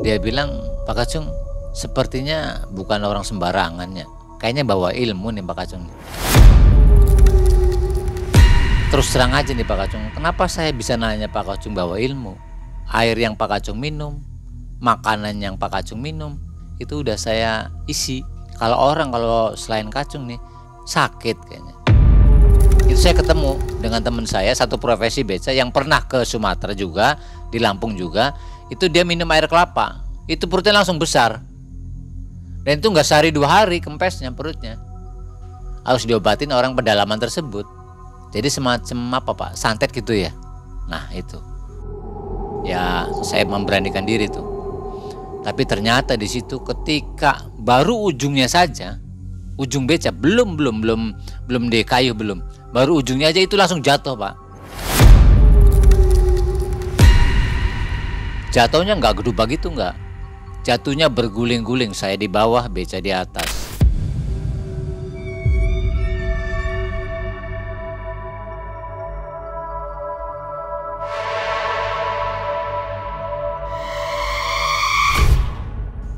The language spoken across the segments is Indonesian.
Dia bilang, "Pak Kacung, sepertinya bukan orang sembarangan ya. Kayaknya bawa ilmu nih Pak Kacung." Terus terang aja nih Pak Kacung, kenapa saya bisa nanya Pak Kacung bawa ilmu? Air yang Pak Kacung minum, makanan yang Pak Kacung minum, itu udah saya isi. Kalau selain Kacung nih, sakit kayaknya. Itu saya ketemu dengan teman saya, satu profesi beca yang pernah ke Sumatera juga, di Lampung juga. Itu dia minum air kelapa, itu perutnya langsung besar. Dan itu nggak sehari 2 hari kempesnya perutnya. Harus diobatin orang pedalaman tersebut. Jadi semacam apa Pak, santet gitu ya. Nah itu, ya saya memberanikan diri tuh. Tapi ternyata di situ ketika baru ujungnya saja, ujung beca belum di kayu belum, baru ujungnya aja itu langsung jatuh Pak. Jatuhnya nggak gedubak gitu nggak, jatuhnya berguling-guling, saya di bawah, beca di atas.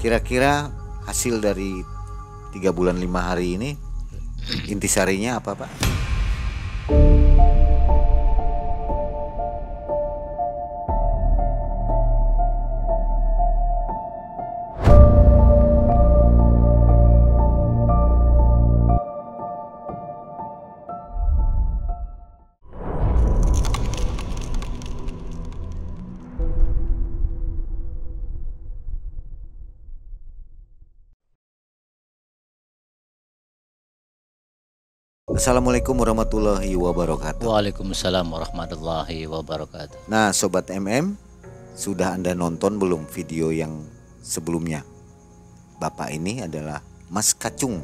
Kira-kira hasil dari 3 bulan 5 hari ini intisarinya apa Pak? Assalamualaikum warahmatullahi wabarakatuh. Waalaikumsalam warahmatullahi wabarakatuh. Nah Sobat MM, sudah Anda nonton belum video yang sebelumnya? Bapak ini adalah Mas Kacung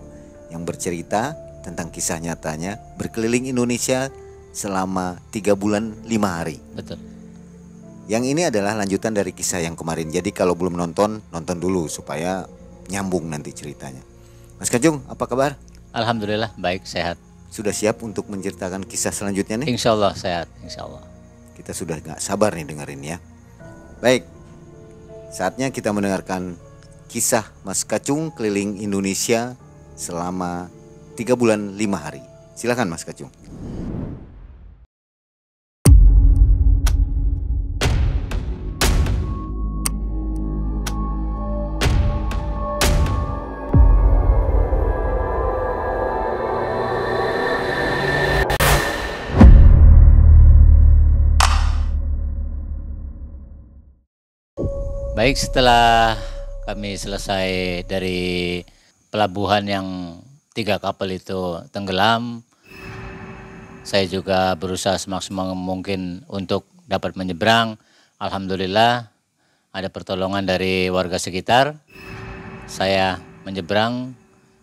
yang bercerita tentang kisah nyatanya berkeliling Indonesia selama 3 bulan 5 hari. Betul. Yang ini adalah lanjutan dari kisah yang kemarin. Jadi kalau belum nonton, nonton dulu supaya nyambung nanti ceritanya. Mas Kacung, apa kabar? Alhamdulillah baik, sehat. Sudah siap untuk menceritakan kisah selanjutnya nih? Insya Allah sehat, insya Allah. Kita sudah gak sabar nih dengerin ya. Baik, saatnya kita mendengarkan kisah Mas Kacung keliling Indonesia selama 3 bulan 5 hari. Silakan Mas Kacung. Baik, setelah kami selesai dari pelabuhan yang 3 kapal itu tenggelam, saya juga berusaha semaksimal mungkin untuk dapat menyeberang. Alhamdulillah ada pertolongan dari warga sekitar. Saya menyeberang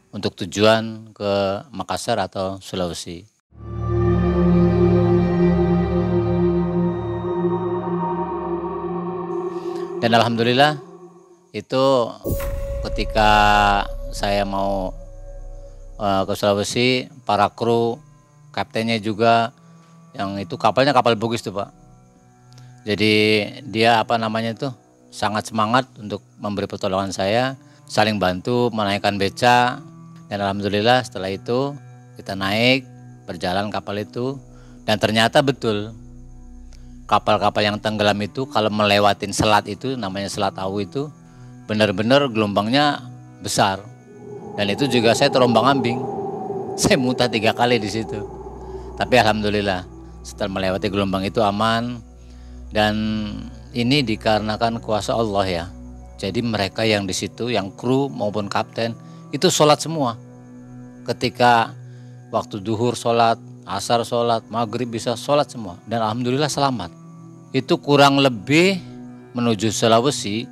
untuk tujuan ke Makassar atau Sulawesi. Dan alhamdulillah itu ketika saya mau ke Sulawesi, para kru, kaptennya juga, yang itu kapalnya kapal Bugis tuh Pak. Jadi dia sangat semangat untuk memberi pertolongan saya, saling bantu menaikkan beca. Dan alhamdulillah setelah itu kita naik, berjalan kapal itu, dan ternyata betul kapal-kapal yang tenggelam itu kalau melewatin selat itu, namanya Selat Awu itu, benar-benar gelombangnya besar. Dan itu juga saya terombang-ambing. Saya muntah 3 kali di situ. Tapi alhamdulillah setelah melewati gelombang itu aman. Dan ini dikarenakan kuasa Allah ya. Jadi mereka yang di situ, yang kru maupun kapten, itu sholat semua. Ketika waktu duhur sholat, asar sholat, maghrib bisa sholat semua. Dan alhamdulillah selamat. Itu kurang lebih menuju Sulawesi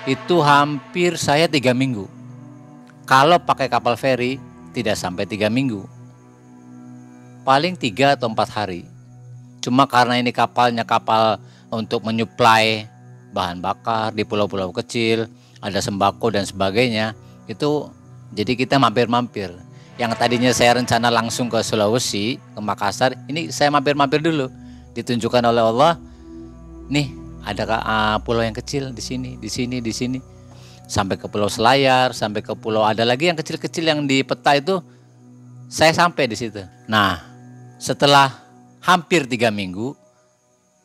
itu hampir saya 3 minggu. Kalau pakai kapal feri tidak sampai 3 minggu, paling 3 atau 4 hari. Cuma karena ini kapalnya kapal untuk menyuplai bahan bakar di pulau-pulau kecil, ada sembako dan sebagainya, itu jadi kita mampir-mampir. Yang tadinya saya rencana langsung ke Sulawesi, ke Makassar, ini saya mampir-mampir dulu. Ditunjukkan oleh Allah, nih ada pulau yang kecil di sini, di sini, di sini. Sampai ke Pulau Selayar, sampai ke pulau ada lagi yang kecil-kecil yang di peta itu, saya sampai di situ. Nah, setelah hampir 3 minggu,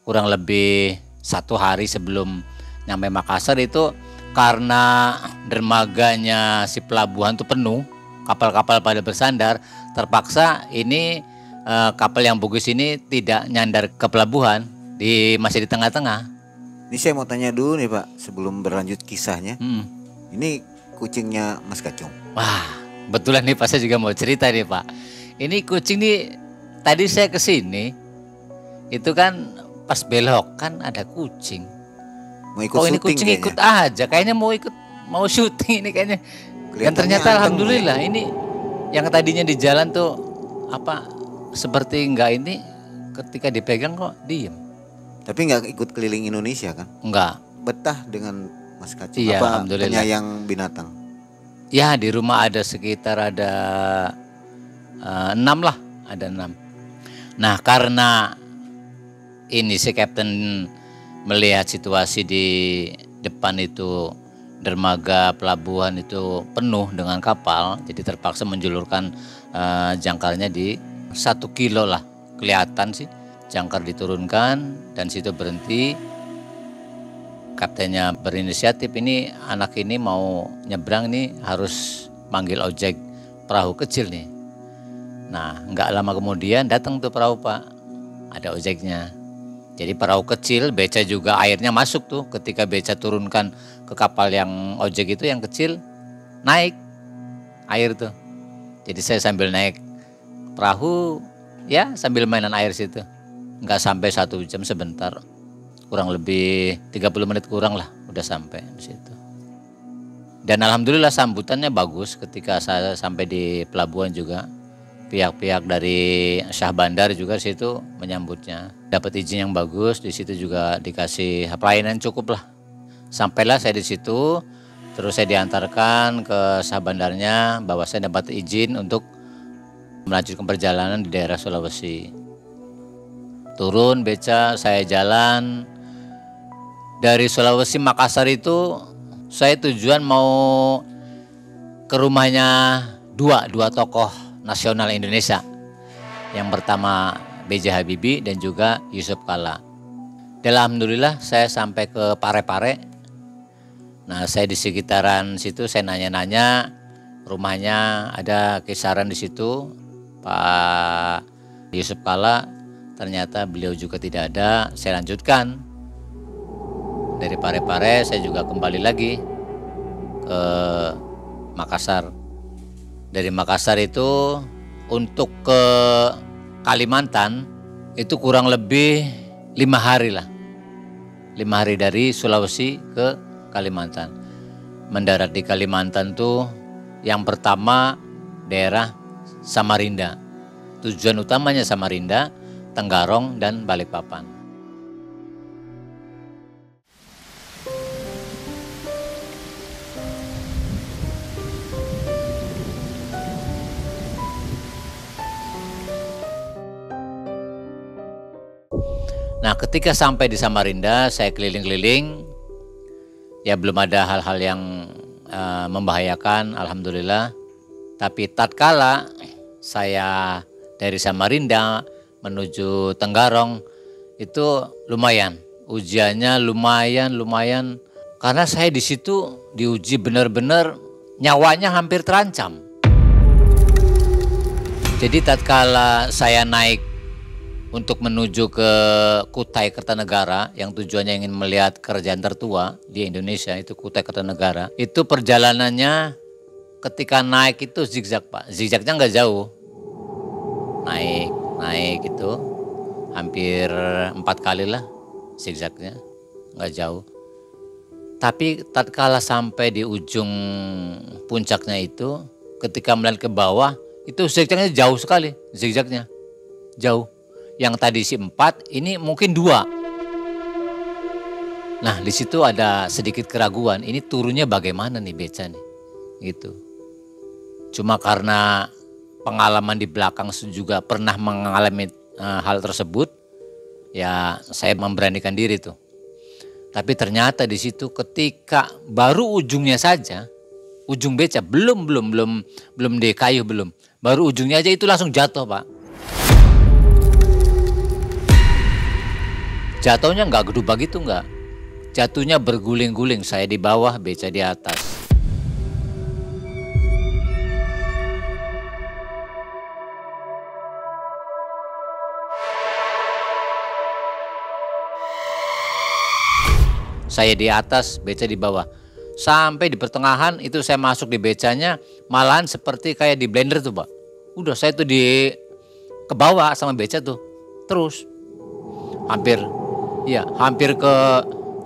kurang lebih 1 hari sebelum nyampe Makassar itu, karena dermaganya si pelabuhan itu penuh, kapal-kapal pada bersandar, terpaksa ini kapal yang bagus ini tidak nyandar ke pelabuhan, masih di tengah-tengah. Ini saya mau tanya dulu nih Pak, sebelum berlanjut kisahnya. Ini kucingnya Mas Kacung. Wah, betulan nih Pak, saya juga mau cerita nih Pak. Ini kucing nih, tadi saya kesini, itu kan pas belok kan ada kucing. Mau ikut ini syuting kucing kayaknya. ikut aja, kayaknya mau syuting ini kayaknya. Dan ternyata alhamdulillah ya. Ini yang tadinya di jalan tuh seperti enggak, ini ketika dipegang kok diem. Tapi enggak ikut keliling Indonesia kan? Enggak. Betah dengan Mas Kacung. Iya, apa alhamdulillah. penyayang binatang? Ya di rumah ada sekitar 6 lah, ada 6. Nah karena ini si Kapten melihat situasi di depan itu dermaga pelabuhan itu penuh dengan kapal, jadi terpaksa menjulurkan jangkarnya di 1 kilo lah, kelihatan sih jangkar diturunkan dan situ berhenti. Kaptennya berinisiatif, ini anak ini mau nyebrang nih harus manggil ojek perahu kecil nih. Nah nggak lama kemudian datang tuh perahu Pak, ada ojeknya. Jadi perahu kecil, beca juga airnya masuk tuh. Ketika beca turunkan ke kapal yang ojek itu yang kecil, naik air tuh. Jadi saya sambil naik perahu, ya sambil mainan air situ. Nggak sampai 1 jam, sebentar. Kurang lebih 30 menit kurang lah, udah sampai di situ. Dan alhamdulillah sambutannya bagus ketika saya sampai di pelabuhan juga. Pihak-pihak dari Syah Bandar juga di situ menyambutnya. Dapat izin yang bagus, di situ juga dikasih pelayanan cukup lah. Sampailah saya di situ, terus saya diantarkan ke Syah Bandarnya bahwa saya dapat izin untuk melanjutkan perjalanan di daerah Sulawesi. Turun beca, saya jalan dari Sulawesi Makassar itu, saya tujuan mau ke rumahnya dua tokoh nasional Indonesia. Yang pertama B.J. Habibie dan juga Yusuf Kalla. Dan alhamdulillah saya sampai ke Parepare. Nah saya di sekitaran situ saya nanya-nanya rumahnya, ada kisaran di situ Pak Yusuf Kalla. Ternyata beliau juga tidak ada. Saya lanjutkan dari Parepare, saya juga kembali lagi ke Makassar. Dari Makassar itu untuk ke Kalimantan itu kurang lebih 5 hari lah. 5 hari dari Sulawesi ke Kalimantan. Mendarat di Kalimantan tuh yang pertama daerah Samarinda. Tujuan utamanya Samarinda, Tenggarong dan Balikpapan. Nah ketika sampai di Samarinda saya keliling-keliling, ya belum ada hal-hal yang membahayakan alhamdulillah. Tapi tatkala saya dari Samarinda menuju Tenggarong itu lumayan, ujiannya lumayan karena saya di situ diuji benar-benar nyawanya hampir terancam. Jadi tatkala saya naik untuk menuju ke Kutai Kertanegara yang tujuannya ingin melihat kerajaan tertua di Indonesia, itu Kutai Kertanegara. Itu perjalanannya ketika naik itu zigzag Pak, zigzagnya nggak jauh. Naik itu hampir 4 kali lah zigzagnya, nggak jauh. Tapi tatkala sampai di ujung puncaknya itu, ketika melihat ke bawah itu zigzagnya jauh sekali, zigzagnya jauh. Yang tadi si 4, ini mungkin 2. Nah di situ ada sedikit keraguan, ini turunnya bagaimana nih beca nih, gitu. Cuma karena pengalaman di belakang juga pernah mengalami hal tersebut, ya saya memberanikan diri tuh. Tapi ternyata di situ ketika baru ujungnya saja, ujung beca belum di kayu belum. Baru ujungnya aja itu langsung jatuh, Pak. Jatuhnya nggak gedubak gitu nggak. Jatuhnya berguling-guling, saya di bawah, beca di atas. Saya di atas, beca di bawah. Sampai di pertengahan itu saya masuk di becanya, malahan seperti kayak di blender tuh, Pak. Udah saya tuh ke bawah sama beca tuh. Terus hampir ke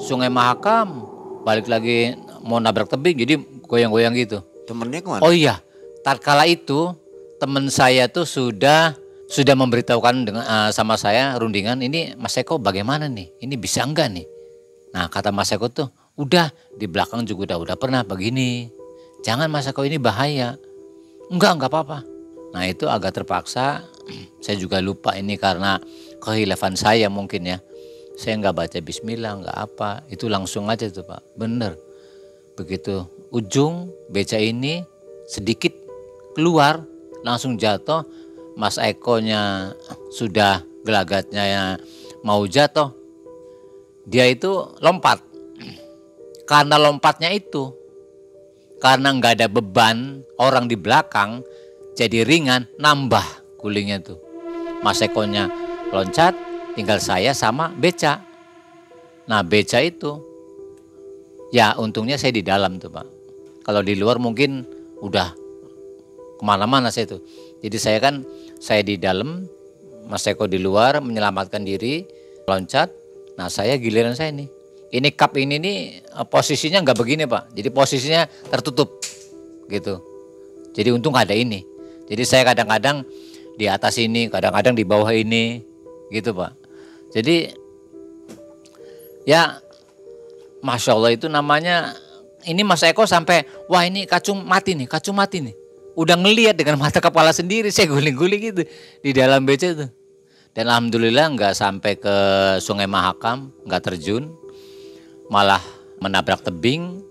Sungai Mahakam, balik lagi mau nabrak tebing, jadi goyang-goyang gitu. Temennya kemana? Oh iya, tatkala itu teman saya tuh sudah memberitahukan sama saya rundingan, ini Mas Eko bagaimana nih? Ini bisa enggak nih? Nah kata Mas Eko tuh, udah di belakang juga udah pernah begini. Jangan Mas Eko, ini bahaya. Enggak apa-apa. Nah itu agak terpaksa, saya juga lupa ini karena kehilafan saya mungkin ya. Saya nggak baca bismillah, nggak apa. Itu langsung aja tuh Pak, bener. Begitu ujung beca ini sedikit keluar, langsung jatuh. Mas Ekonya sudah gelagatnya mau jatuh. Dia itu lompat. Karena lompatnya itu, karena nggak ada beban orang di belakang, jadi ringan, nambah gulingnya tuh. Mas Ekonya loncat, tinggal saya sama beca. Nah beca itu, ya untungnya saya di dalam tuh Pak. Kalau di luar mungkin udah kemana-mana saya tuh. Jadi saya di dalam, Mas Eko di luar menyelamatkan diri, loncat. Nah saya giliran saya nih. Ini cup ini nih posisinya nggak begini Pak. Jadi posisinya tertutup gitu. Jadi untung ada ini. Jadi saya kadang-kadang di atas ini, kadang-kadang di bawah ini gitu Pak. Jadi ya Masya Allah itu namanya, ini Mas Eko sampai wah ini kacung mati nih. Udah ngelihat dengan mata kepala sendiri, saya guling-guling gitu di dalam beca itu. Dan alhamdulillah nggak sampai ke Sungai Mahakam, nggak terjun, malah menabrak tebing.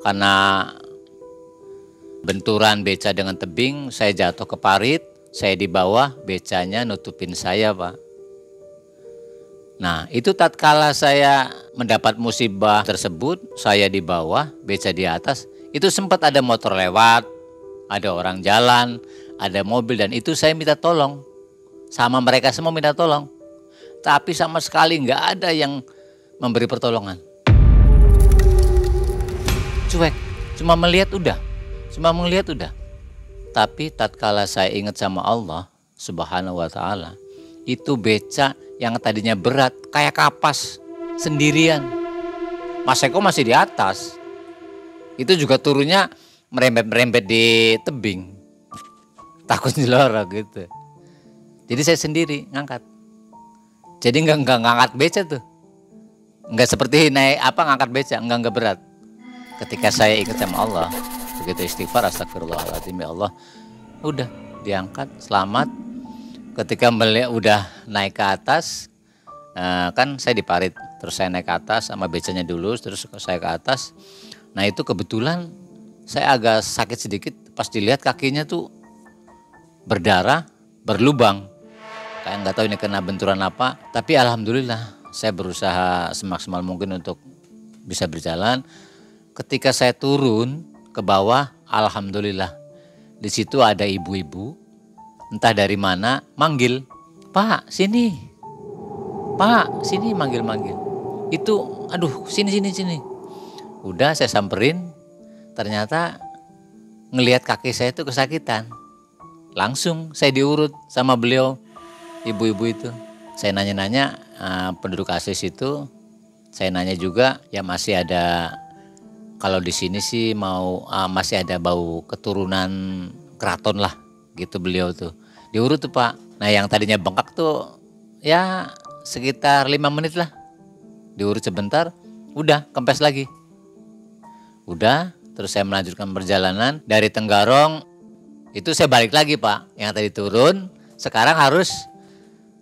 Karena benturan beca dengan tebing, saya jatuh ke parit, saya di bawah, becanya nutupin saya Pak. Nah itu tatkala saya mendapat musibah tersebut, saya di bawah, beca di atas, itu sempat ada motor lewat, ada orang jalan, ada mobil, dan itu saya minta tolong. Sama mereka semua minta tolong. Tapi sama sekali nggak ada yang memberi pertolongan. Cuek, cuma melihat udah. Tapi tatkala saya ingat sama Allah Subhanahu wa ta'ala, itu beca yang tadinya berat kayak kapas sendirian. Mas Eko masih di atas. Itu juga turunnya merembet-merembet di tebing. Takut nyelorok gitu. Jadi saya sendiri ngangkat. Jadi enggak ngangkat beca tuh. Enggak seperti ngangkat beca, enggak berat. Ketika saya ingat sama Allah, begitu istighfar, astagfirullahaladzim ya Allah, udah diangkat, selamat. Ketika udah naik ke atas, kan saya di parit, terus saya naik ke atas sama becanya dulu, terus saya ke atas. Nah itu kebetulan saya agak sakit sedikit, pas dilihat kakinya tuh berdarah, berlubang. Kayak nggak tahu ini kena benturan apa, tapi alhamdulillah saya berusaha semaksimal mungkin untuk bisa berjalan. Ketika saya turun ke bawah, alhamdulillah di situ ada ibu-ibu, entah dari mana, manggil, Pak sini, Pak sini, manggil. Itu, aduh sini. Udah saya samperin, ternyata ngelihat kaki saya itu kesakitan. Langsung saya diurut sama beliau. Ibu-ibu itu, saya nanya-nanya penduduk asli situ, saya nanya juga, ya masih ada, kalau di sini sih masih ada bau keturunan keraton lah, gitu beliau tuh. Diurut tuh Pak. Nah yang tadinya bengkak tuh, ya sekitar 5 menit lah, diurut sebentar, udah kempes lagi. Udah, terus saya melanjutkan perjalanan dari Tenggarong, itu saya balik lagi Pak, yang tadi turun, sekarang harus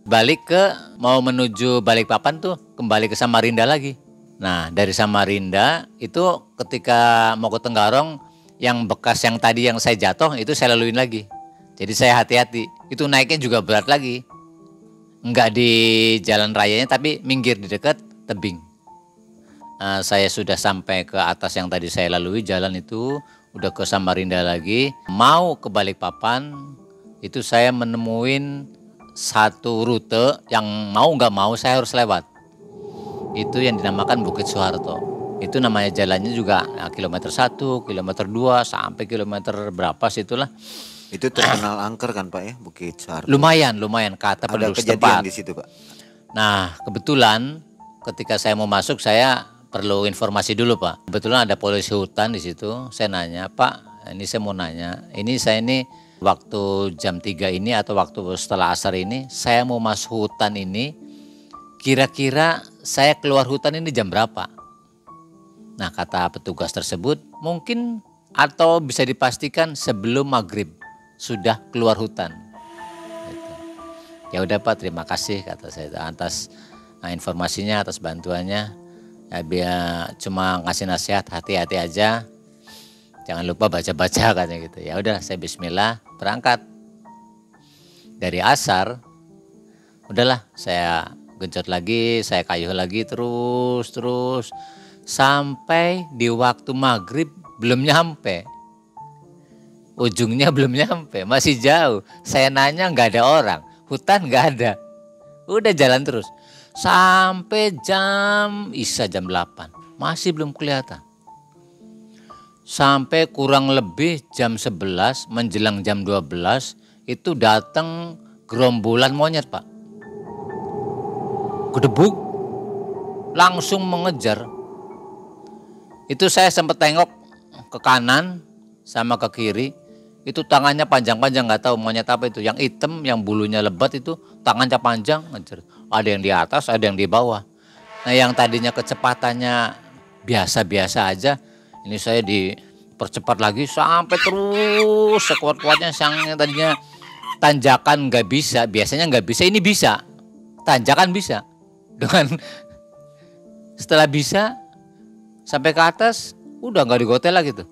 balik mau menuju Balikpapan tuh, kembali ke Samarinda lagi. Nah dari Samarinda itu ketika mau ke Tenggarong, yang bekas yang tadi yang saya jatuh itu saya laluin lagi. Jadi saya hati-hati, itu naiknya juga berat lagi. Enggak di jalan rayanya tapi minggir di dekat tebing. Saya sudah sampai ke atas yang tadi saya lalui jalan itu, udah ke Samarinda lagi. Mau ke Balikpapan, itu saya menemuin satu rute yang mau nggak mau saya harus lewat. Itu yang dinamakan Bukit Soeharto. Itu namanya jalannya juga kilometer 1, kilometer 2, sampai kilometer berapa situlah. Itu terkenal angker kan Pak ya, Bukit Soeharto? Lumayan kata Ada penduduk kejadian setempat. di situ Pak? Nah kebetulan ketika saya mau masuk saya perlu informasi dulu Pak. Kebetulan ada polisi hutan di situ. Saya nanya, Pak, ini saya mau nanya. Ini saya ini waktu jam 3 ini atau waktu setelah asar ini, saya mau masuk hutan ini. Kira-kira saya keluar hutan ini jam berapa? Nah kata petugas tersebut mungkin atau bisa dipastikan sebelum maghrib sudah keluar hutan. Gitu. Ya udah Pak, terima kasih kata saya atas informasinya, atas bantuannya. Ya, biar cuma ngasih nasihat, hati-hati aja, jangan lupa baca-baca katanya gitu. Ya udah saya Bismillah berangkat. Dari asar udahlah saya genjot lagi, saya kayuh lagi terus sampai di waktu maghrib belum nyampe. Ujungnya belum nyampe, masih jauh. Saya nanya nggak ada orang, hutan nggak ada. Udah jalan terus sampai jam Isya jam 8 masih belum kelihatan. Sampai kurang lebih jam 11 menjelang jam 12 itu datang gerombolan monyet Pak. Gedebuk langsung mengejar. Itu saya sempat tengok ke kanan sama ke kiri, itu tangannya panjang-panjang, nggak tahu monyet apa itu, yang hitam yang bulunya lebat itu tangannya panjang ngejar. Ada yang di atas, ada yang di bawah. Nah yang tadinya kecepatannya biasa-biasa aja, ini saya dipercepat lagi sampai terus sekuat-kuatnya. Yang tadinya tanjakan nggak bisa, biasanya nggak bisa, ini bisa, tanjakan bisa. Dengan setelah bisa sampai ke atas udah nggak digotel lagi tuh,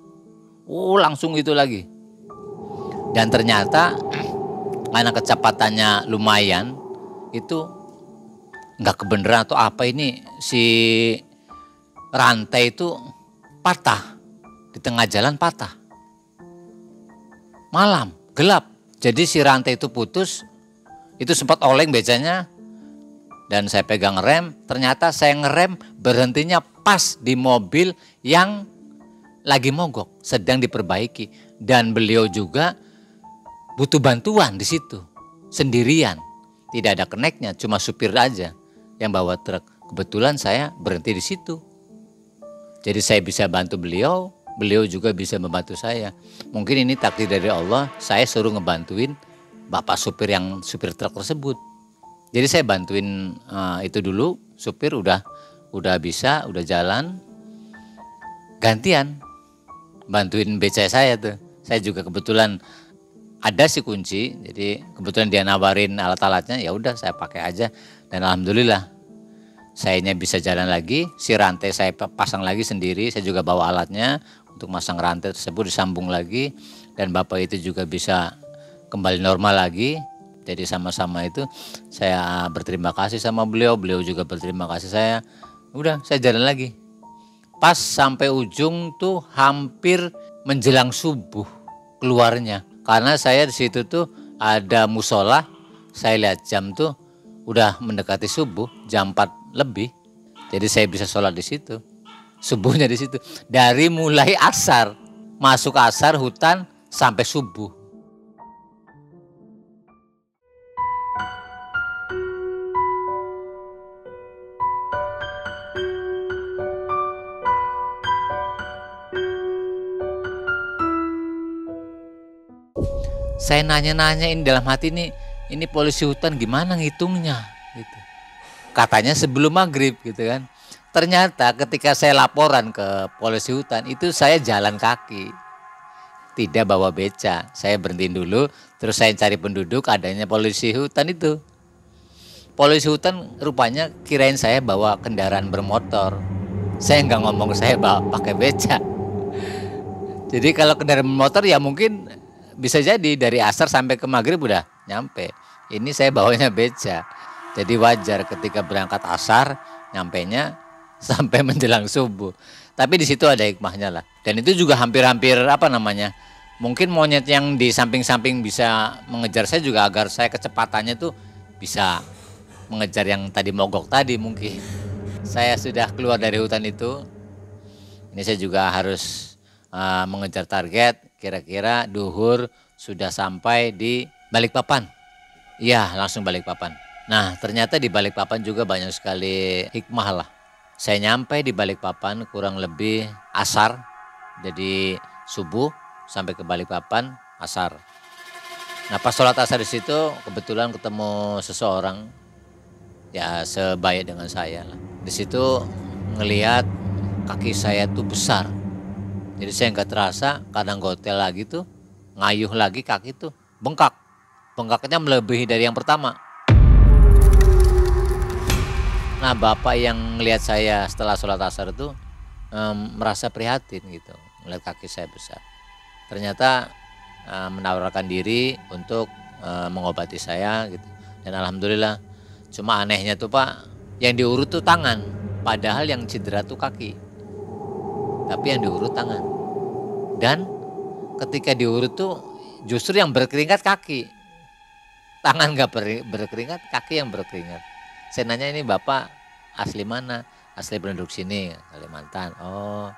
langsung itu lagi. Dan ternyata karena kecepatannya lumayan itu nggak kebenaran atau apa, ini si rantai itu patah di tengah jalan, patah malam gelap. Jadi si rantai itu putus, itu sempat oleng becanya. Dan saya pegang rem, ternyata saya ngerem berhentinya pas di mobil yang lagi mogok, sedang diperbaiki. Dan beliau juga butuh bantuan di situ, sendirian. Tidak ada keneknya, cuma supir aja yang bawa truk. Kebetulan saya berhenti di situ. Jadi saya bisa bantu beliau, beliau juga bisa membantu saya. Mungkin ini takdir dari Allah, saya suruh ngebantuin bapak supir yang supir truk tersebut. Jadi saya bantuin itu dulu, supir udah bisa, udah jalan. Gantian bantuin beca saya tuh. Saya juga kebetulan ada si kunci, jadi kebetulan dia nawarin alat-alatnya, ya udah saya pakai aja. Dan alhamdulillah sayanya bisa jalan lagi. Si rantai saya pasang lagi sendiri, saya juga bawa alatnya untuk masang rantai tersebut, disambung lagi. Dan bapak itu juga bisa kembali normal lagi. Jadi sama-sama itu saya berterima kasih sama beliau, beliau juga berterima kasih saya. Udah saya jalan lagi. Pas sampai ujung tuh hampir menjelang subuh keluarnya. Karena saya di situ tuh ada musola, saya lihat jam tuh udah mendekati subuh, jam 4 lebih. Jadi saya bisa sholat di situ. Subuhnya di situ. Dari mulai asar, masuk asar hutan sampai subuh. Saya nanya-nanyain dalam hati ini polisi hutan gimana ngitungnya gitu. Katanya sebelum maghrib gitu kan. Ternyata ketika saya laporan ke polisi hutan itu saya jalan kaki. Tidak bawa beca. Saya berhentiin dulu, terus saya cari penduduk, adanya polisi hutan itu. Polisi hutan rupanya kirain saya bawa kendaraan bermotor. Saya nggak ngomong saya pakai beca. Jadi kalau kendaraan motor ya mungkin bisa jadi dari asar sampai ke maghrib udah nyampe. Ini saya bawanya beca. Jadi wajar ketika berangkat asar nyampenya sampai menjelang subuh. Tapi di situ ada hikmahnya lah. Dan itu juga hampir-hampir apa namanya? Mungkin monyet yang di samping-samping bisa mengejar saya juga agar saya kecepatannya tuh bisa mengejar yang tadi mogok tadi mungkin. Saya sudah keluar dari hutan itu. Ini saya juga harus mengejar target, kira-kira duhur sudah sampai di Balikpapan. Iya, langsung Balikpapan. Nah, ternyata di Balikpapan juga banyak sekali hikmah lah. Saya nyampe di Balikpapan kurang lebih asar, jadi subuh sampai ke Balikpapan asar. Nah, pas sholat asar di situ kebetulan ketemu seseorang ya sebaya dengan saya lah. Di situ ngelihat kaki saya tuh besar. Jadi saya nggak terasa kadang gotel lagi tuh, ngayuh lagi kaki tuh, bengkak. Bengkaknya melebihi dari yang pertama. Nah bapak yang ngelihat saya setelah sholat asar itu merasa prihatin gitu, ngelihat kaki saya besar. Ternyata menawarkan diri untuk mengobati saya gitu. Dan alhamdulillah, cuma anehnya tuh Pak, yang diurut tuh tangan, padahal yang cedera tuh kaki. Tapi yang diurut tangan. Dan ketika diurut tuh justru yang berkeringat kaki. Tangan gak berkeringat, kaki yang berkeringat. Saya nanya ini bapak asli mana? Asli penduduk sini, Kalimantan. Oh,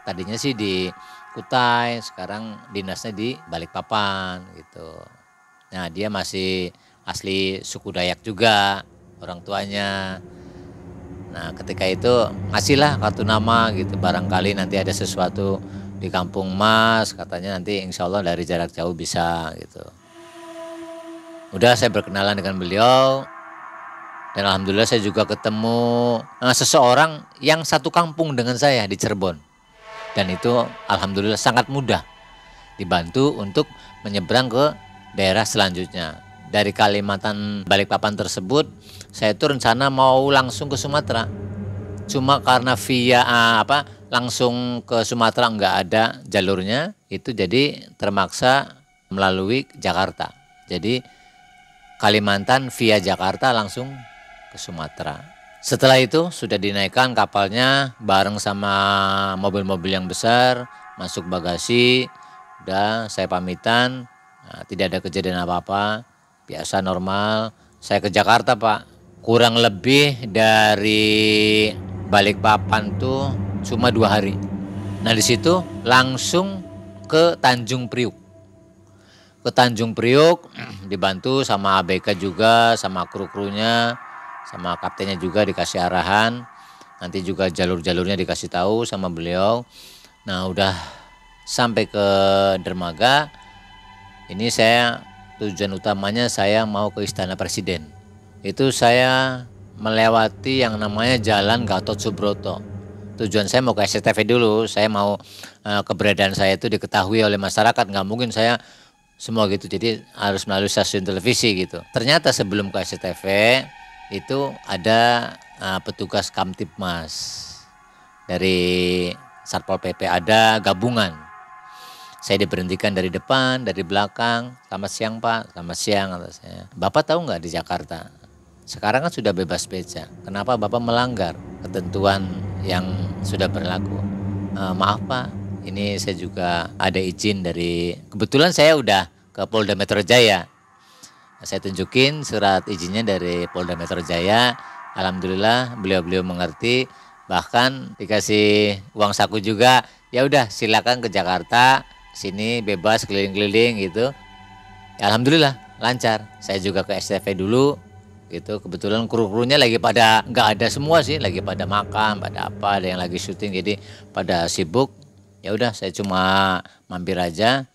tadinya sih di Kutai, sekarang dinasnya di Balikpapan gitu. Nah dia masih asli suku Dayak juga orang tuanya. Nah ketika itu ngasihlah kartu nama gitu, barangkali nanti ada sesuatu di kampung Mas, katanya nanti insya Allah dari jarak jauh bisa gitu. Udah saya berkenalan dengan beliau dan alhamdulillah saya juga ketemu seseorang yang satu kampung dengan saya di Cirebon. Dan itu alhamdulillah sangat mudah dibantu untuk menyeberang ke daerah selanjutnya. Dari Kalimantan Balikpapan tersebut, saya itu rencana mau langsung ke Sumatera. Cuma karena via langsung ke Sumatera nggak ada jalurnya, itu jadi termaksa melalui Jakarta. Jadi Kalimantan via Jakarta langsung ke Sumatera. Setelah itu sudah dinaikkan kapalnya bareng sama mobil-mobil yang besar, masuk bagasi, udah saya pamitan, tidak ada kejadian apa-apa. Biasa normal, saya ke Jakarta Pak, kurang lebih dari Balikpapan tuh cuma 2 hari. Nah di situ langsung ke Tanjung Priuk. Ke Tanjung Priuk dibantu sama ABK juga, sama kru-krunya, sama kaptennya juga dikasih arahan. Nanti juga jalur-jalurnya dikasih tahu sama beliau. Nah udah sampai ke dermaga, ini saya tujuan utamanya saya mau ke Istana Presiden. Itu saya melewati yang namanya Jalan Gatot Subroto. Tujuan saya mau ke SCTV dulu, saya mau keberadaan saya itu diketahui oleh masyarakat. Nggak mungkin saya semua gitu, jadi harus melalui stasiun televisi gitu. Ternyata sebelum ke SCTV itu ada petugas Kamtibmas dari Satpol PP, ada gabungan. Saya diberhentikan dari depan, dari belakang. Selamat siang Pak, selamat siang kata saya. Bapak tahu nggak di Jakarta sekarang kan sudah bebas beca. Kenapa Bapak melanggar ketentuan yang sudah berlaku? Maaf Pak, ini saya juga ada izin dari, kebetulan saya udah ke Polda Metro Jaya. Saya tunjukin surat izinnya dari Polda Metro Jaya. Alhamdulillah beliau-beliau mengerti. Bahkan dikasih uang saku juga. Ya udah silakan ke Jakarta. Sini bebas keliling-keliling gitu. Ya, alhamdulillah lancar. Saya juga ke SCTV dulu gitu. Kebetulan kru-krunya lagi pada nggak ada semua sih, lagi pada makan, pada apa, ada yang lagi syuting, jadi pada sibuk. Ya udah saya cuma mampir aja.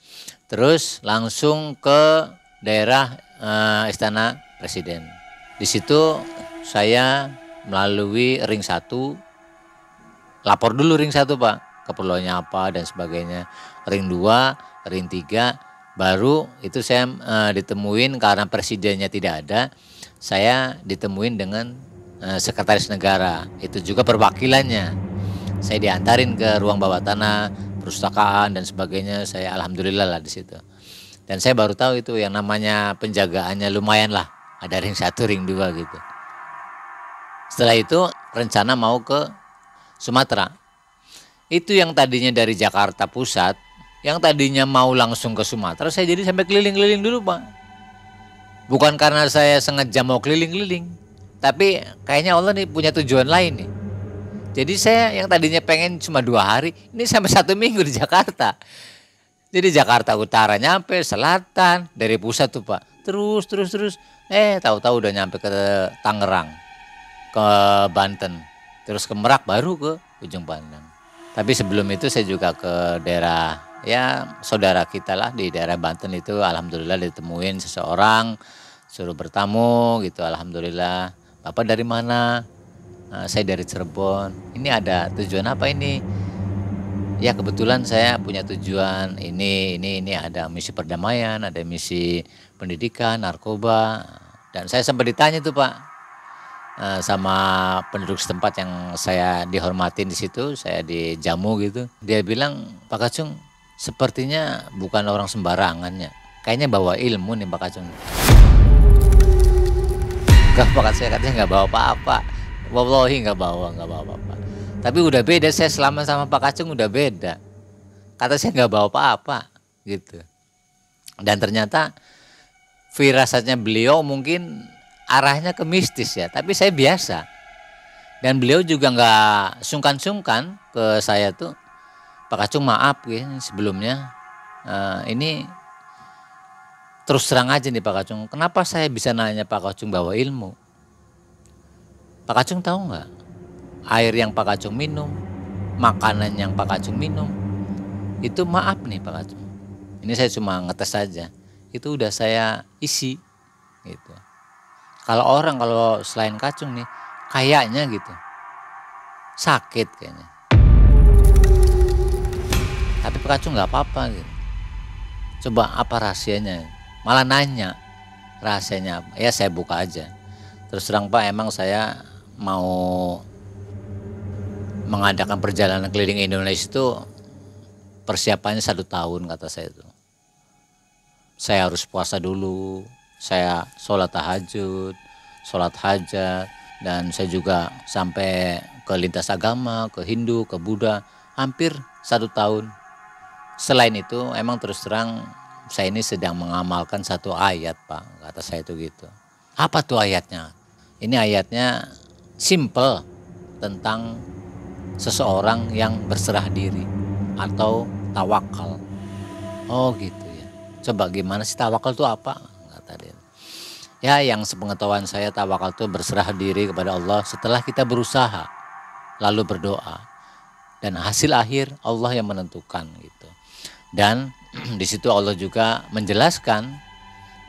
Terus langsung ke daerah Istana Presiden. Di situ saya melalui ring 1, lapor dulu ring 1 Pak, keperluannya apa dan sebagainya. Ring 2, ring 3, baru itu saya ditemuin karena presidennya tidak ada, saya ditemuin dengan sekretaris negara, itu juga perwakilannya. Saya diantarin ke ruang bawah tanah, perpustakaan dan sebagainya. Saya alhamdulillah lah di situ. Dan saya baru tahu itu yang namanya penjagaannya lumayan lah. Ada ring 1, ring 2 gitu. Setelah itu rencana mau ke Sumatera. Itu yang tadinya dari Jakarta Pusat, yang tadinya mau langsung ke Sumatera, saya jadi sampai keliling-keliling dulu Pak. Bukan karena saya sengaja mau keliling-keliling, tapi kayaknya Allah nih punya tujuan lain nih. Jadi saya yang tadinya pengen cuma 2 hari, ini sampai 1 minggu di Jakarta. Jadi Jakarta Utara nyampe, selatan, dari pusat tuh Pak. Terus. Tahu-tahu udah nyampe ke Tangerang, ke Banten, terus ke Merak, baru ke Ujung Pandang. Tapi sebelum itu saya juga ke daerah, ya saudara kita lah di daerah Banten itu, alhamdulillah ditemuin seseorang, suruh bertamu gitu, alhamdulillah. Bapak dari mana? Saya dari Cirebon. Ini ada tujuan apa ini? Ya kebetulan saya punya tujuan ini ada misi perdamaian, ada misi pendidikan, narkoba. Dan saya sempat ditanya tuh Pak sama penduduk setempat yang saya dihormatin di situ, saya dijamu gitu. Dia bilang, Pak Kacung sepertinya bukan orang sembarangannya. Kayaknya bawa ilmu nih Pak Kacung. Enggak Pak, saya katanya nggak bawa apa-apa. Wallahi nggak bawa apa-apa. Tapi udah beda, saya selama sama Pak Kacung udah beda. Kata saya nggak bawa apa-apa gitu. Dan ternyata firasatnya beliau mungkin arahnya ke mistis ya, tapi saya biasa. Dan beliau juga nggak sungkan-sungkan ke saya tuh, Pak Kacung maaf ya sebelumnya, ini terus terang aja nih Pak Kacung, kenapa saya bisa nanya Pak Kacung bawa ilmu? Pak Kacung tahu nggak, air yang Pak Kacung minum, makanan yang Pak Kacung minum, itu maaf nih Pak Kacung, ini saya cuma ngetes saja, itu udah saya isi gitu. Kalau selain Kacung nih, kayaknya gitu, sakit kayaknya. Tapi Pak Kacung nggak apa-apa gitu. Coba apa rahasianya? Malah nanya rahasianya apa? Ya saya buka aja. Terus terang Pak, emang saya mau mengadakan perjalanan keliling Indonesia itu persiapannya 1 tahun kata saya itu. Saya harus puasa dulu, saya sholat tahajud, sholat hajat, dan saya juga sampai ke lintas agama, ke Hindu, ke Buddha, hampir 1 tahun. Selain itu emang terus terang saya ini sedang mengamalkan 1 ayat Pak, kata saya itu gitu. Apa tuh ayatnya? Ini ayatnya simple tentang seseorang yang berserah diri atau tawakal. Oh gitu ya. Coba gimana sih tawakal itu apa? Kata dia. Ya yang sepengetahuan saya tawakal itu berserah diri kepada Allah setelah kita berusaha lalu berdoa. Dan hasil akhir Allah yang menentukan gitu. Dan di situ Allah juga menjelaskan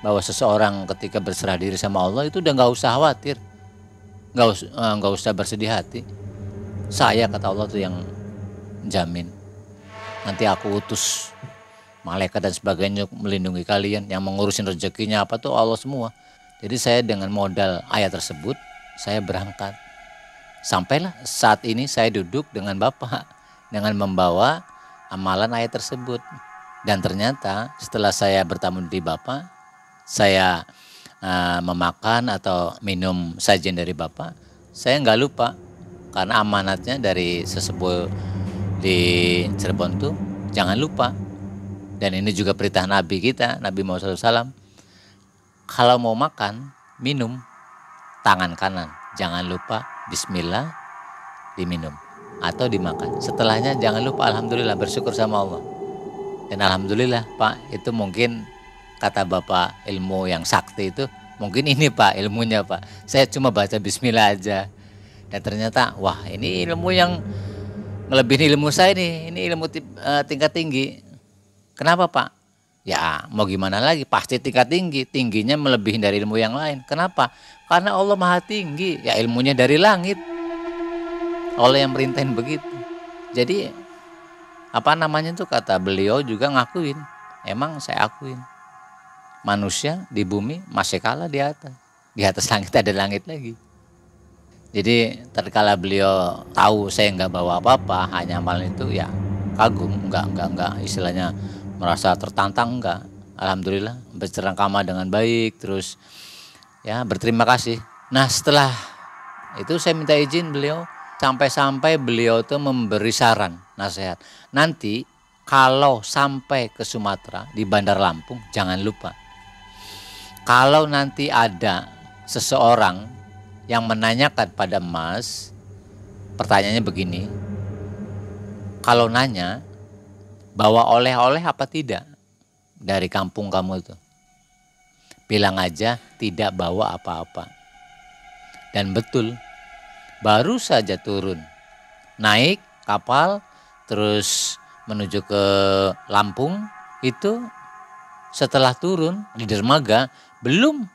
bahwa seseorang ketika berserah diri sama Allah itu udah nggak usah khawatir, nggak usah bersedih hati. Saya kata Allah tuh yang jamin. Nanti aku utus malaikat dan sebagainya melindungi kalian, yang mengurusin rezekinya apa tuh Allah semua. Jadi saya dengan modal ayat tersebut saya berangkat. Sampailah saat ini saya duduk dengan Bapak dengan membawa amalan ayat tersebut. Dan ternyata setelah saya bertamu di Bapak, saya memakan atau minum sajian dari Bapak, saya nggak lupa karena amanatnya dari sesepuh di Cirebon tuh jangan lupa. Dan ini juga perintah Nabi kita, Nabi Muhammad SAW, kalau mau makan, minum, tangan kanan, jangan lupa Bismillah diminum atau dimakan. Setelahnya jangan lupa Alhamdulillah, bersyukur sama Allah. Dan Alhamdulillah Pak, itu mungkin kata Bapak ilmu yang sakti itu, mungkin ini Pak ilmunya Pak. Saya cuma baca Bismillah aja. Dan ternyata wah ini ilmu yang ngelebihin ilmu saya nih, ini ilmu tingkat tinggi. Kenapa Pak? Ya mau gimana lagi, pasti tingkat tinggi, tingginya melebihi dari ilmu yang lain. Kenapa? Karena Allah maha tinggi, ya ilmunya dari langit. Allah yang merintahin begitu. Jadi apa namanya tuh, kata beliau juga ngakuin, emang saya akuin. Manusia di bumi masih kalah di atas langit ada langit lagi. Jadi tatkala beliau tahu saya nggak bawa apa-apa, hanya amalan itu, ya kagum, enggak istilahnya merasa tertantang, enggak. Alhamdulillah bercengkrama dengan baik, terus ya berterima kasih. Nah setelah itu saya minta izin beliau, sampai-sampai beliau tuh memberi saran, nasihat. Nanti kalau sampai ke Sumatera di Bandar Lampung, jangan lupa kalau nanti ada seseorang yang menanyakan pada Mas, pertanyaannya begini, kalau nanya bawa oleh-oleh apa tidak dari kampung kamu itu, bilang aja tidak bawa apa-apa. Dan betul, baru saja turun naik kapal terus menuju ke Lampung, itu setelah turun di dermaga belum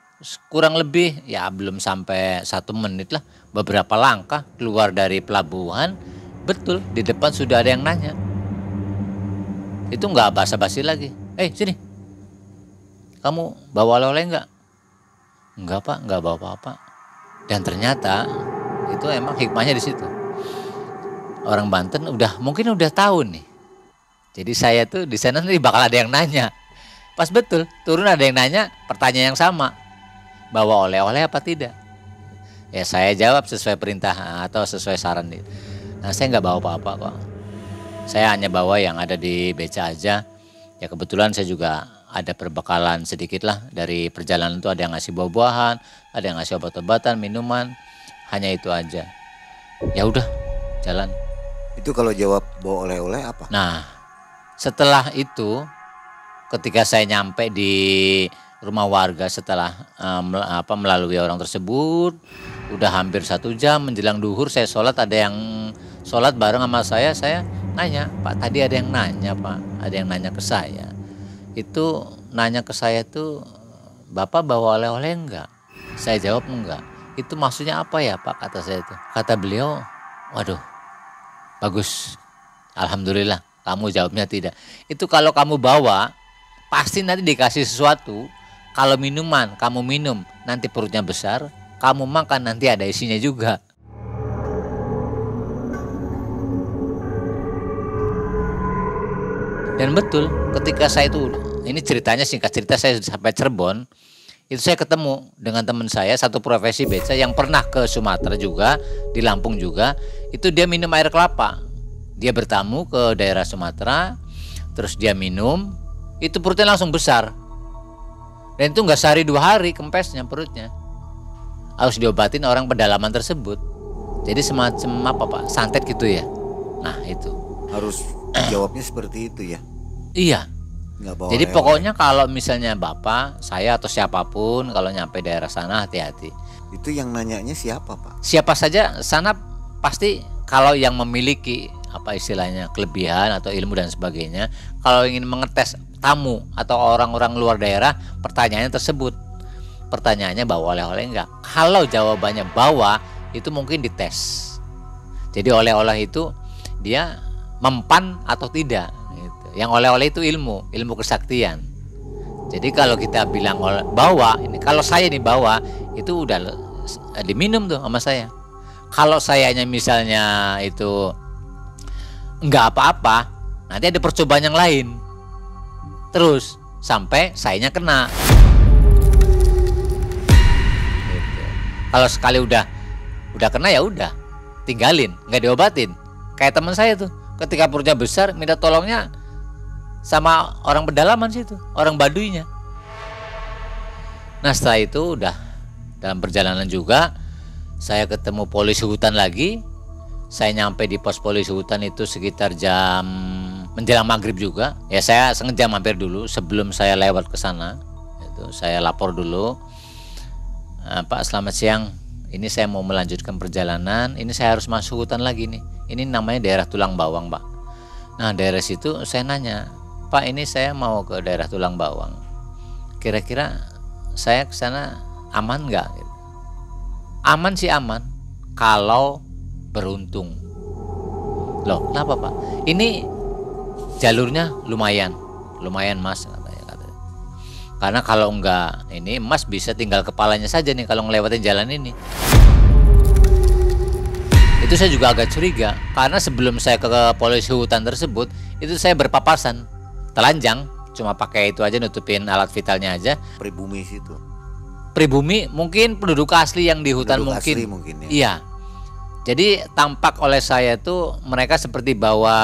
kurang lebih ya belum sampai 1 menit lah, beberapa langkah keluar dari pelabuhan, betul di depan sudah ada yang nanya. Itu nggak basa-basi lagi, sini, kamu bawa oleh-oleh nggak? Enggak pak, nggak bawa apa-apa. Dan ternyata itu emang hikmahnya di situ. Orang Banten mungkin udah tahu nih. Jadi saya tuh di sana nih bakal ada yang nanya. Pas betul turun ada yang nanya pertanyaan yang sama, bawa oleh-oleh apa tidak? Ya saya jawab sesuai perintah atau sesuai saran. Nah saya nggak bawa apa-apa kok. Saya hanya bawa yang ada di beca aja. Ya kebetulan saya juga ada perbekalan sedikit lah dari perjalanan itu, ada yang ngasih buah-buahan, ada yang ngasih obat-obatan, minuman, hanya itu aja. Ya udah jalan. Itu kalau jawab bawa oleh-oleh apa? Nah setelah itu ketika saya nyampe di rumah warga setelah melalui orang tersebut, udah hampir 1 jam menjelang duhur saya sholat, ada yang sholat bareng sama saya nanya, Pak tadi ada yang nanya Pak, ada yang nanya ke saya. Itu nanya ke saya tuh, Bapak bawa oleh-oleh enggak? Saya jawab enggak. Itu maksudnya apa ya Pak, kata saya itu. Kata beliau, waduh bagus, alhamdulillah kamu jawabnya tidak. Itu kalau kamu bawa pasti nanti dikasih sesuatu. Kalau minuman kamu minum nanti perutnya besar, kamu makan nanti ada isinya juga. Dan betul ketika saya itu, ini ceritanya singkat cerita, saya sampai Cirebon, itu saya ketemu dengan teman saya satu profesi beca yang pernah ke Sumatera juga, di Lampung juga. Itu dia minum air kelapa. Dia bertamu ke daerah Sumatera, terus dia minum, itu perutnya langsung besar. Dan itu nggak sehari 2 hari kempesnya perutnya. Harus diobatin orang pedalaman tersebut. Jadi semacam apa Pak, santet gitu ya. Nah itu. Harus jawabnya seperti itu ya. Iya. Nggak bawa Jadi oleh-oleh. pokoknya kalau misalnya Bapak, saya atau siapapun kalau nyampe daerah sana hati-hati. Itu yang nanyanya siapa Pak? Siapa saja sana pasti kalau yang memiliki apa istilahnya kelebihan atau ilmu dan sebagainya, kalau ingin mengetes tamu atau orang-orang luar daerah, pertanyaannya tersebut. Pertanyaannya bawa oleh-oleh enggak? Kalau jawabannya bawa, itu mungkin dites. Jadi oleh-oleh itu dia mempan atau tidak gitu. Yang oleh-oleh itu ilmu kesaktian. Jadi kalau kita bilang bawa, ini kalau saya nih bawa, itu udah diminum tuh sama saya. Kalau sayanya misalnya itu enggak apa-apa, nanti ada percobaan yang lain. Terus sampai sayanya kena. Gitu. Kalau sekali udah kena ya udah, tinggalin, nggak diobatin. Kayak teman saya tuh, ketika perutnya besar minta tolongnya sama orang pedalaman situ, orang Baduynya. Nah setelah itu udah dalam perjalanan juga saya ketemu polisi hutan lagi. Saya nyampe di pos polisi hutan itu sekitar jam menjelang maghrib juga. Ya saya sengaja mampir dulu sebelum saya lewat ke sana. Itu saya lapor dulu, Pak selamat siang. Ini saya mau melanjutkan perjalanan. Ini saya harus masuk hutan lagi nih. Ini namanya daerah Tulang Bawang Pak. Nah daerah situ saya nanya, Pak ini saya mau ke daerah Tulang Bawang. Kira-kira saya ke sana aman nggak? Aman sih aman. Kalau beruntung. Loh kenapa Pak? Ini jalurnya lumayan Mas katanya. Karena kalau enggak ini Mas bisa tinggal kepalanya saja nih kalau ngelewatin jalan ini. Itu saya juga agak curiga karena sebelum saya ke polisi hutan tersebut itu saya berpapasan telanjang, cuma pakai itu aja nutupin alat vitalnya aja. Pribumi situ. Pribumi mungkin penduduk asli yang di hutan Penduduk mungkin. asli mungkin ya. Iya. Jadi tampak oleh saya tuh mereka seperti bawa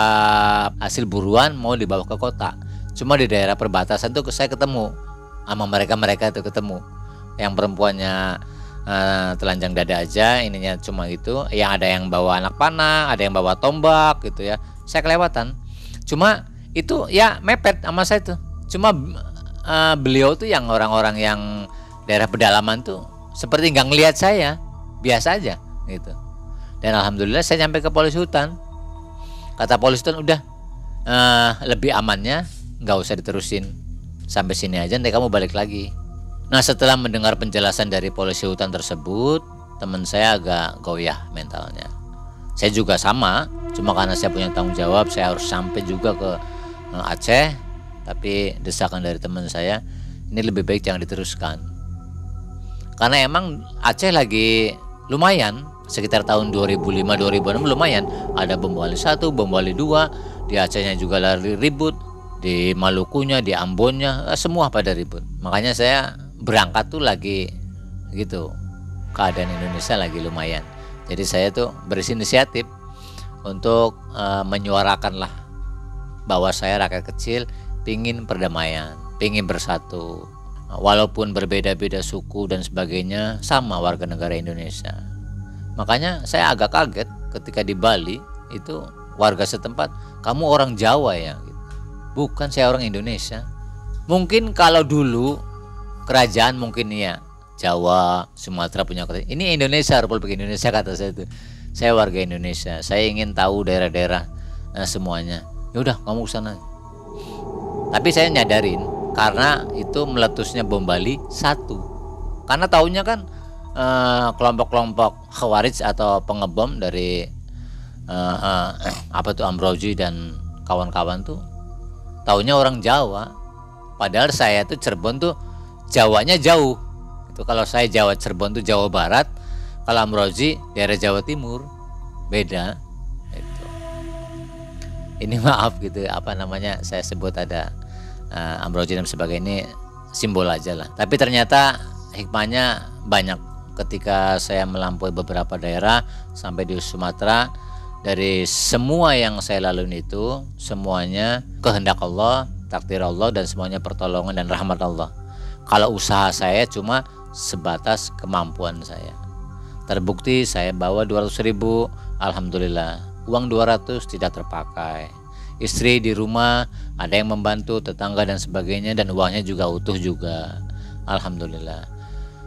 hasil buruan mau dibawa ke kota. Cuma di daerah perbatasan tuh saya ketemu sama mereka tuh ketemu. Yang perempuannya telanjang dada aja, ininya cuma gitu. Yang ada yang bawa anak panah, ada yang bawa tombak gitu ya. Saya kelewatan. Cuma itu ya mepet sama saya tuh. Cuma beliau tuh yang orang-orang yang daerah pedalaman tuh seperti nggak ngelihat saya, biasa aja gitu. Dan alhamdulillah saya nyampe ke polisi hutan. Kata polisi hutan udah lebih amannya nggak usah diterusin sampai sini aja, nanti kamu balik lagi. Nah setelah mendengar penjelasan dari polisi hutan tersebut, teman saya agak goyah mentalnya. Saya juga sama, cuma karena saya punya tanggung jawab, saya harus sampai juga ke Aceh. Tapi desakan dari teman saya, ini lebih baik jangan diteruskan. Karena emang Aceh lagi lumayan, sekitar tahun 2005-2006 lumayan. Ada bom Bali 1, bom Bali 2, di Acehnya juga lari ribut, di Malukunya, di Ambonnya, semua pada ribut. Makanya saya berangkat tuh lagi gitu, keadaan Indonesia lagi lumayan. Jadi saya tuh berinisiatif untuk menyuarakan lah bahwa saya rakyat kecil pingin perdamaian, pingin bersatu. Walaupun berbeda-beda suku dan sebagainya, sama warga negara Indonesia. Makanya saya agak kaget ketika di Bali itu warga setempat, kamu orang Jawa ya? Bukan, saya orang Indonesia. Mungkin kalau dulu kerajaan mungkin ya Jawa, Sumatera punya kerajaan. Ini Indonesia, Republik Indonesia kata saya itu. Saya warga Indonesia. Saya ingin tahu daerah-daerah semuanya. Ya udah, kamu ke sana. Tapi saya nyadarin karena itu meletusnya bom Bali 1. Karena taunya kan kelompok-kelompok Khawarij atau pengebom dari Amrozi dan kawan-kawan tuh taunya orang Jawa. Padahal saya tuh Cirebon tuh Jawanya jauh. Itu kalau saya Jawa Cirebon tuh Jawa Barat, kalau Amrozi daerah Jawa Timur. Beda. Itu. Ini maaf gitu, saya sebut ada Amrozi dan sebagainya, ini simbol aja lah. Tapi ternyata hikmahnya banyak. Ketika saya melampaui beberapa daerah sampai di Sumatera, dari semua yang saya lalui itu semuanya kehendak Allah, takdir Allah, dan semuanya pertolongan dan rahmat Allah. Kalau usaha saya cuma sebatas kemampuan saya. Terbukti saya bawa 200.000, alhamdulillah. Uang 200 tidak terpakai. Istri di rumah, ada yang membantu, tetangga dan sebagainya, dan uangnya juga utuh juga. Alhamdulillah.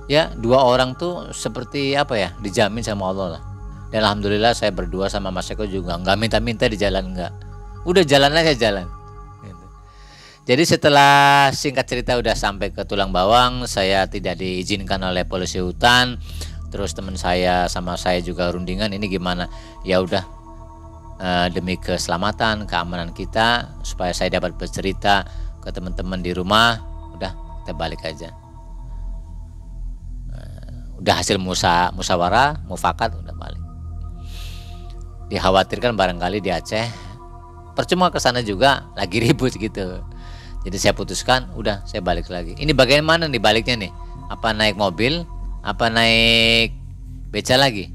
Ya, 2 orang tuh seperti dijamin sama Allah lah. Dan alhamdulillah saya berdua sama Mas Eko juga nggak minta-minta di jalan, nggak. Udah jalan aja jalan. Gitu. Jadi setelah singkat cerita udah sampai ke Tulang Bawang, saya tidak diizinkan oleh polisi hutan. Terus teman saya sama saya juga rundingan, ini gimana? Ya udah, demi keselamatan, keamanan kita, supaya saya dapat bercerita ke teman-teman di rumah, udah kita balik aja. Udah hasil musyawarah, mufakat, udah balik. Dikhawatirkan barangkali di Aceh percuma ke sana juga lagi ribut gitu. Jadi saya putuskan, udah saya balik lagi. Ini bagaimana nih baliknya nih? Apa naik mobil? Apa naik beca lagi?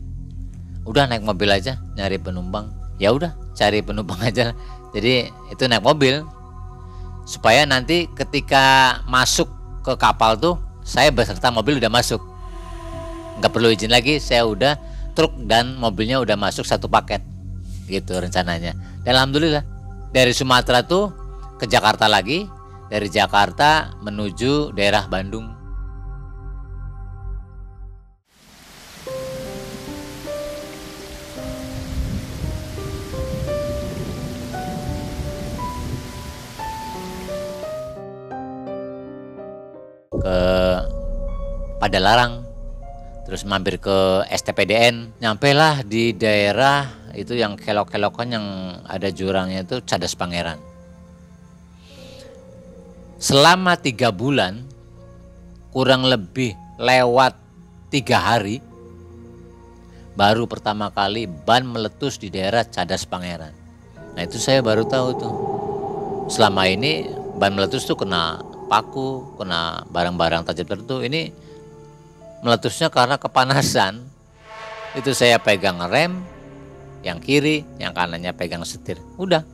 Udah naik mobil aja, nyari penumpang. Ya udah, cari penumpang aja. Jadi itu naik mobil supaya nanti ketika masuk ke kapal tuh saya beserta mobil udah masuk. Nggak perlu izin lagi, saya udah truk dan mobilnya udah masuk satu paket gitu rencananya. Dan alhamdulillah dari Sumatera tuh ke Jakarta lagi, dari Jakarta menuju daerah Bandung. Ke Padalarang, terus mampir ke STPDN, nyampailah di daerah itu yang kelok-kelokan yang ada jurangnya itu Cadas Pangeran. Selama 3 bulan, kurang lebih lewat 3 hari, baru pertama kali ban meletus di daerah Cadas Pangeran. Nah itu saya baru tahu tuh. Selama ini ban meletus tuh kena paku, kena barang-barang tajam tertentu. Ini meletusnya karena kepanasan. Itu saya pegang rem, yang kiri, yang kanannya pegang setir. Udah.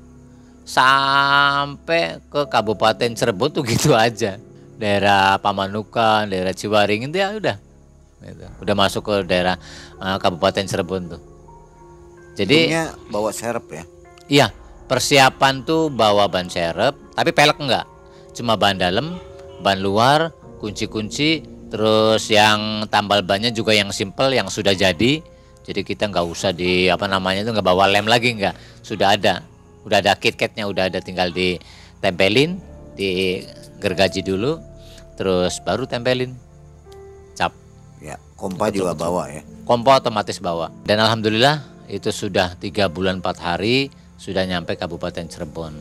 Sampai ke Kabupaten Cirebon tuh gitu aja. Daerah Pamanukan, daerah Ciwaring itu ya udah. Gitu. Udah masuk ke daerah Kabupaten Cirebon tuh. Jadi Sebelumnya bawa serep ya. iya, persiapan tuh bawa ban serep, tapi pelek enggak. Cuma ban dalam, ban luar, kunci-kunci, terus yang tambal bannya juga yang simple yang sudah jadi. Jadi kita nggak usah di apa namanya itu nggak bawa lem lagi, nggak. Sudah ada kit-kitnya, udah ada, tinggal ditempelin, digergaji dulu, terus baru tempelin cap. Ya, kompa juga bawa ya. Kompo otomatis bawa. Dan alhamdulillah itu sudah 3 bulan 4 hari sudah nyampe Kabupaten Cirebon.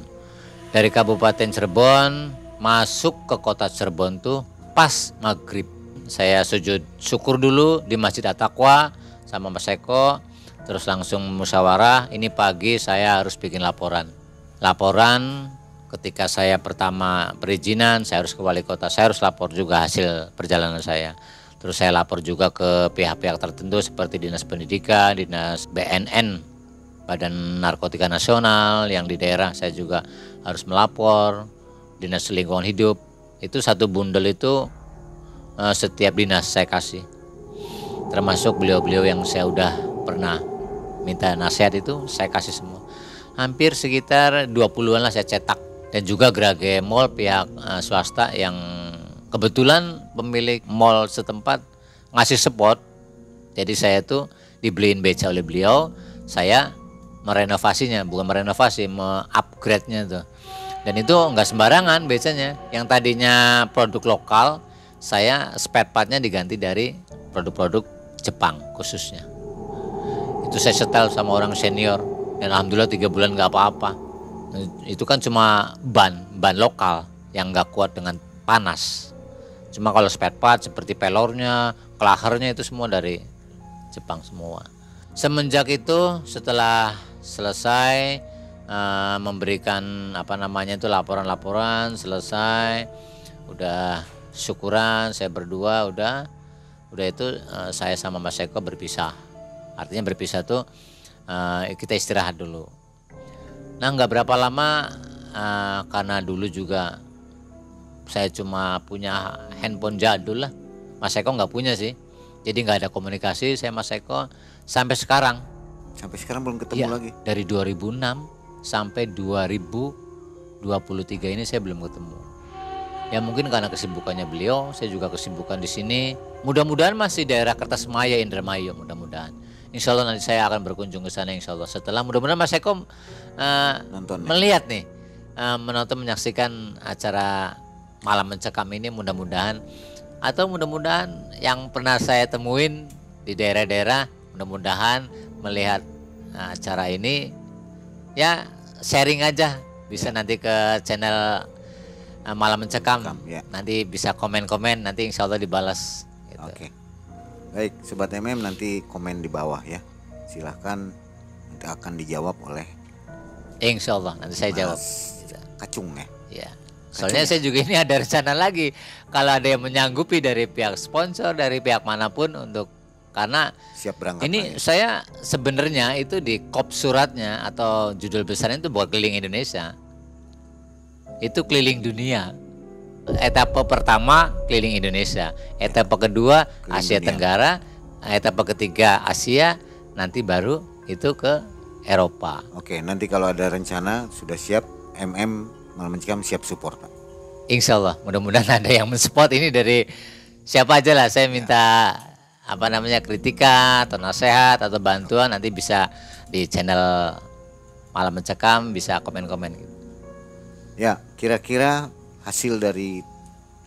Dari Kabupaten Cirebon masuk ke kota Cirebon tuh pas maghrib. Saya sujud syukur dulu di Masjid At-Taqwa sama Mas Eko. Terus langsung musyawarah, ini pagi saya harus bikin laporan. Laporan ketika saya pertama perizinan, saya harus ke wali kota, saya harus lapor juga hasil perjalanan saya. Terus saya lapor juga ke pihak-pihak tertentu seperti Dinas Pendidikan, Dinas BNN, Badan Narkotika Nasional, yang di daerah saya juga harus melapor, Dinas Lingkungan Hidup. Itu satu bundel itu setiap dinas saya kasih. Termasuk beliau-beliau yang saya udah pernah minta nasihat itu saya kasih semua. Hampir sekitar 20-an lah saya cetak. Dan juga Grage Mall pihak swasta yang kebetulan pemilik mall setempat ngasih support. Jadi saya tuh dibeliin beca oleh beliau, saya merenovasinya, bukan merenovasi, me-upgrade-nya tuh. Dan itu enggak sembarangan becanya. Yang tadinya produk lokal, saya spare part-nya diganti dari produk-produk Jepang khususnya. Itu saya setel sama orang senior dan alhamdulillah 3 bulan nggak apa-apa. Itu kan cuma ban lokal yang nggak kuat dengan panas. Cuma kalau spare part seperti pelornya, klahernya itu semua dari Jepang semua. Semenjak itu setelah selesai memberikan apa namanya itu laporan-laporan, selesai, udah syukuran, saya berdua udah itu saya sama Mas Eko berpisah. Artinya berpisah tuh kita istirahat dulu. Nah nggak berapa lama karena dulu juga saya cuma punya handphone jadul lah. Mas Eko nggak punya sih. Jadi nggak ada komunikasi saya Mas Eko sampai sekarang. Sampai sekarang belum ketemu lagi. Dari 2006 sampai 2023 ini saya belum ketemu. Ya mungkin karena kesibukannya beliau, saya juga kesibukan di sini. Mudah-mudahan masih daerah Kertasmaya, Indramayu, mudah-mudahan. Insya Allah nanti saya akan berkunjung ke sana insya Allah. Setelah mudah-mudahan Mas Eko melihat nih, menonton menyaksikan acara Malam Mencekam ini mudah-mudahan. Atau mudah-mudahan yang pernah saya temuin di daerah-daerah mudah-mudahan melihat acara ini ya sharing aja. Bisa nanti ke channel Malam Mencekam ya. Nanti bisa komen-komen, nanti insya Allah dibalas gitu. Oke. Baik, Sobat MM nanti komen di bawah ya. Silahkan, nanti akan dijawab oleh insya Allah nanti saya jawab. Kacung ya. Ya. Soalnya saya juga ini ada rencana lagi. Kalau ada yang menyanggupi dari pihak sponsor, dari pihak manapun untuk, karena siap berangkat. Ini ya. Saya sebenarnya itu di kop suratnya atau judul besarnya itu buat keliling Indonesia. Itu keliling dunia. Etapa pertama keliling Indonesia, etapa kedua keliling Asia dunia. Tenggara, etapa ketiga Asia, nanti baru itu ke Eropa. Oke, nanti kalau ada rencana sudah siap, MM Malam Mencekam siap support Pak. Insya Allah, mudah-mudahan ada yang mensupport ini dari siapa aja lah. Saya minta apa namanya kritika atau nasihat atau bantuan, nanti bisa di channel Malam Mencekam bisa komen-komen gitu. Ya, kira-kira hasil dari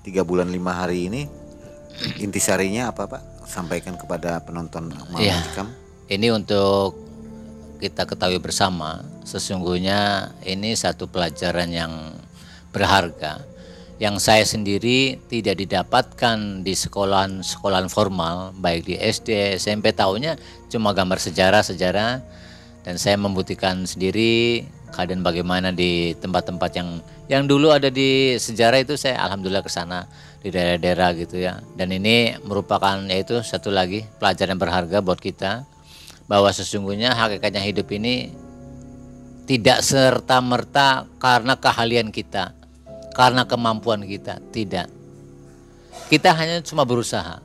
3 bulan 5 hari ini intisarinya apa Pak? Sampaikan kepada penonton Malam Mencekam. Ini untuk kita ketahui bersama, sesungguhnya ini satu pelajaran yang berharga yang saya sendiri tidak didapatkan di sekolahan formal, baik di SD, SMP, tahunya cuma gambar sejarah-sejarah, dan saya membuktikan sendiri keadaan bagaimana di tempat-tempat yang dulu ada di sejarah itu. Saya alhamdulillah ke sana di daerah-daerah gitu ya. Dan ini merupakan yaitu satu lagi pelajaran berharga buat kita, bahwa sesungguhnya hakikatnya hidup ini tidak serta-merta karena keahlian kita, karena kemampuan kita, tidak. Kita hanya cuma berusaha.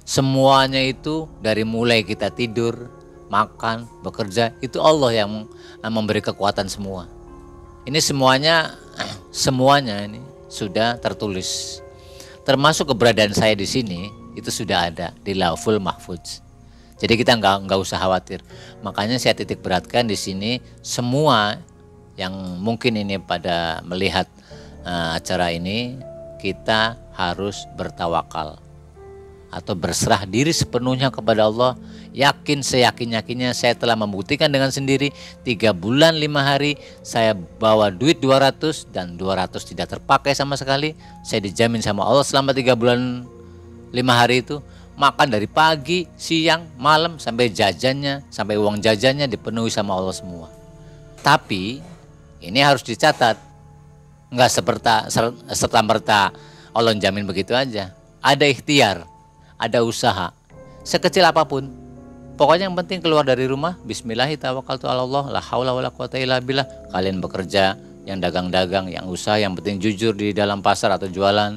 Semuanya itu dari mulai kita tidur, makan, bekerja, itu Allah yang memberi kekuatan semua. Ini semuanya ini sudah tertulis. Termasuk keberadaan saya di sini itu sudah ada di Lauhul Mahfuz. Jadi kita nggak usah khawatir. Makanya saya titik beratkan di sini, semua yang mungkin ini pada melihat acara ini, kita harus bertawakal atau berserah diri sepenuhnya kepada Allah. Yakin seyakin-yakinnya, saya telah membuktikan dengan sendiri 3 bulan 5 hari saya bawa duit 200 dan 200 tidak terpakai sama sekali. Saya dijamin sama Allah selama 3 bulan 5 hari itu, makan dari pagi, siang, malam, sampai jajannya, sampai uang jajannya dipenuhi sama Allah semua. Tapi ini harus dicatat, nggak serta-merta Allah jamin begitu aja. Ada ikhtiar, ada usaha, sekecil apapun. Pokoknya yang penting keluar dari rumah, bismillahirrahmanirrahim, la haula wala quwata illa billah. Kalian bekerja, yang dagang-dagang, yang usaha, yang penting jujur di dalam pasar atau jualan.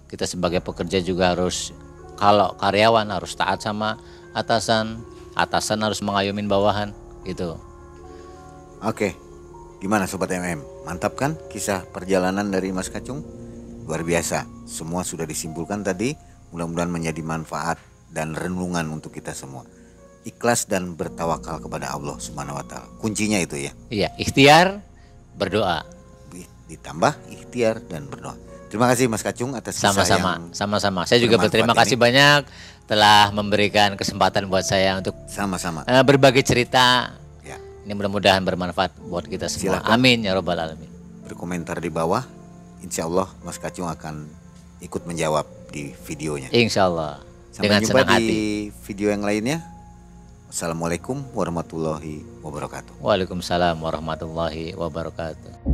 Kita sebagai pekerja juga harus, kalau karyawan harus taat sama atasan, atasan harus mengayomin bawahan gitu. Oke, gimana Sobat MM? Mantap kan kisah perjalanan dari Mas Kacung? Luar biasa, semua sudah disimpulkan tadi. Mudah-mudahan menjadi manfaat dan renungan untuk kita semua. Ikhlas dan bertawakal kepada Allah Subhanahu wa Ta'ala. Kuncinya itu ya. Iya, ikhtiar, berdoa. Ditambah ikhtiar dan berdoa. Terima kasih Mas Kacung atas kisah Sama-sama. Saya juga berterima kasih banyak telah memberikan kesempatan buat saya untuk sama-sama berbagi cerita. Ya. Ini mudah-mudahan bermanfaat buat kita semua. Silakan. Amin ya robbal alamin. Berkomentar di bawah. Insya Allah Mas Kacung akan ikut menjawab di videonya. Insya Allah. Sampai Dengan jumpa senang hati. di video yang lainnya. Assalamualaikum warahmatullahi wabarakatuh. Waalaikumsalam warahmatullahi wabarakatuh.